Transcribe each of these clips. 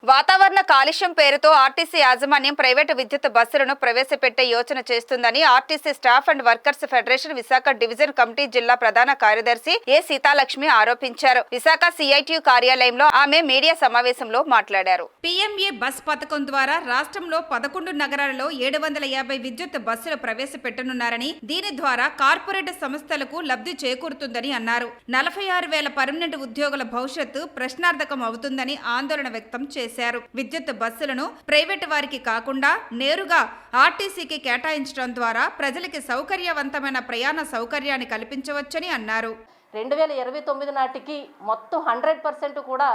వాతావరణ కాలుష్యం పేరుతో ఆర్టీసీ యాజమాన్యం ప్రైవేటు విద్యుత్ బస్సులను ప్రవేశపెట్టే యోచన చేస్తుందని RTC staff and workers federation Visakha division committee జిల్లా ప్రధాన కార్యదర్శి ఏ సీతాలక్ష్మి ఆరోపించారు. విశాఖ సిఐటియు కార్యాలయంలో ఆమె మీడియా సమావేశంలో మాట్లాడారు. పీఎంఏ బస్ పథకం ద్వారా రాష్ట్రంలో 11 నగరాలలో 750 విద్యుత్ బస్సులు ప్రవేశపెట్టనున్నారని, దీని ద్వారా కార్పొరేట్ సంస్థలకు లబ్ధి చేకూరుతుందని అన్నారు. 46,000 పర్మనెంట్ ఉద్యోగుల భవిష్యత్తు ప్రశ్నార్థకం అవుతుందని ఆందోళన వ్యక్తం చేశారు. విద్యుత్ బస్సులను ప్రైవేటు వారికి కాకుండా నేరుగా ఆర్టీసీకి కేటాయించడం ద్వారా ప్రజలకి సౌకర్యవంతమైన ప్రయాణ సౌకర్యాన్ని కల్పించవచ్చని అన్నారు. 2029 నాటికి మొత్తం 100% కూడా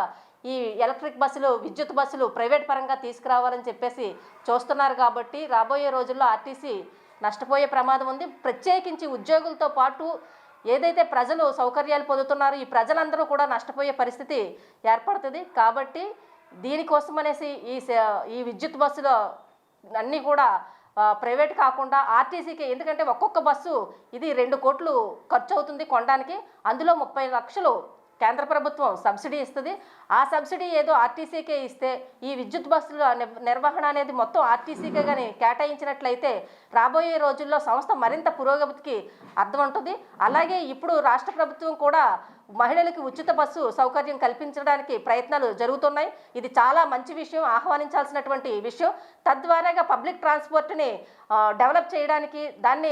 ఈ ఎలక్ట్రిక్ బస్సులు, విద్యుత్ బస్సులు ప్రైవేట్ పరంగా తీసుకురావాలని చెప్పేసి చూస్తున్నారు. కాబట్టి రాబోయే రోజుల్లో ఆర్టీసీ నష్టపోయే ప్రమాదం ఉంది. ప్రత్యేకించి ఉద్యోగులతో పాటు ఏదైతే ప్రజలు సౌకర్యాలు పొందుతున్నారో ఈ ప్రజలందరూ కూడా నష్టపోయే పరిస్థితి ఏర్పడుతుంది. కాబట్టి దీనికోసం అనేసి ఈ విద్యుత్ బస్సులు అన్నీ కూడా ప్రైవేట్ కాకుండా ఆర్టీసీకి, ఎందుకంటే ఒక్కొక్క బస్సు ఇది 2 కోట్లు ఖర్చు అవుతుంది కొనడానికి. అందులో 30 లక్షలు కేంద్ర ప్రభుత్వం సబ్సిడీ ఇస్తుంది. ఆ సబ్సిడీ ఏదో ఆర్టీసీకే ఇస్తే ఈ విద్యుత్ బస్సుల నిర్వహణ అనేది మొత్తం ఆర్టీసీకే కానీ కేటాయించినట్లయితే రాబోయే రోజుల్లో సంస్థ మరింత పురోగతికి అర్థం ఉంటుంది. అలాగే ఇప్పుడు రాష్ట్ర ప్రభుత్వం కూడా మహిళలకు ఉచిత బస్సు సౌకర్యం కల్పించడానికి ప్రయత్నాలు జరుగుతున్నాయి. ఇది చాలా మంచి విషయం, ఆహ్వానించాల్సినటువంటి విషయం. తద్వారాగా పబ్లిక్ ట్రాన్స్పోర్ట్ని డెవలప్ చేయడానికి దాన్ని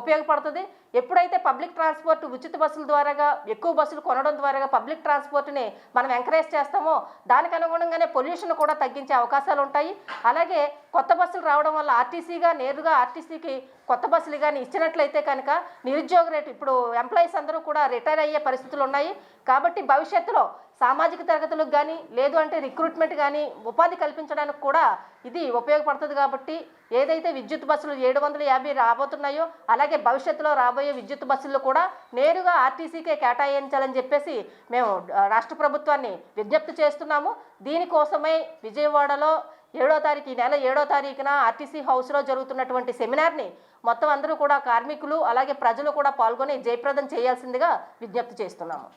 ఉపయోగపడుతుంది. ఎప్పుడైతే పబ్లిక్ ట్రాన్స్పోర్ట్ ఉచిత బస్సుల ద్వారాగా ఎక్కువ బస్సులు కొనడం ద్వారాగా పబ్లిక్ ట్రాన్స్పోర్ట్ని మనం ఎంకరేజ్ చేస్తామో దానికి అనుగుణంగానే పొల్యూషన్ కూడా తగ్గించే అవకాశాలు ఉంటాయి. అలాగే కొత్త బస్సులు రావడం వల్ల ఆర్టీసీగా నేరుగా ఆర్టీసీకి కొత్త బస్సులు కానీ ఇచ్చినట్లయితే కనుక నిరుద్యోగ రేటు, ఇప్పుడు ఎంప్లాయీస్ అందరూ కూడా రిటైర్ అయ్యే పరిస్థితులు ఉన్నాయి. కాబట్టి భవిష్యత్తులో సామాజిక తరగతులకు కానీ లేదు అంటే రిక్రూట్మెంట్ కానీ ఉపాధి కల్పించడానికి కూడా ఇది ఉపయోగపడుతుంది. కాబట్టి ఏదైతే విద్యుత్ బస్సులు 750 రాబోతున్నాయో అలాగే భవిష్యత్తులో రాబోయే విద్యుత్ బస్సులు కూడా నేరుగా ఆర్టీసీకే కేటాయించాలని చెప్పేసి మేము రాష్ట్ర ప్రభుత్వాన్ని విజ్ఞప్తి చేస్తున్నాము. దీనికోసమై విజయవాడలో 7వ తారీఖు, ఈ నెల 7వ తారీఖున ఆర్టీసీ హౌస్లో జరుగుతున్నటువంటి సెమినార్ని మొత్తం అందరూ కూడా కార్మికులు అలాగే ప్రజలు కూడా పాల్గొని జయప్రదం చేయాల్సిందిగా విజ్ఞప్తి చేస్తున్నాము.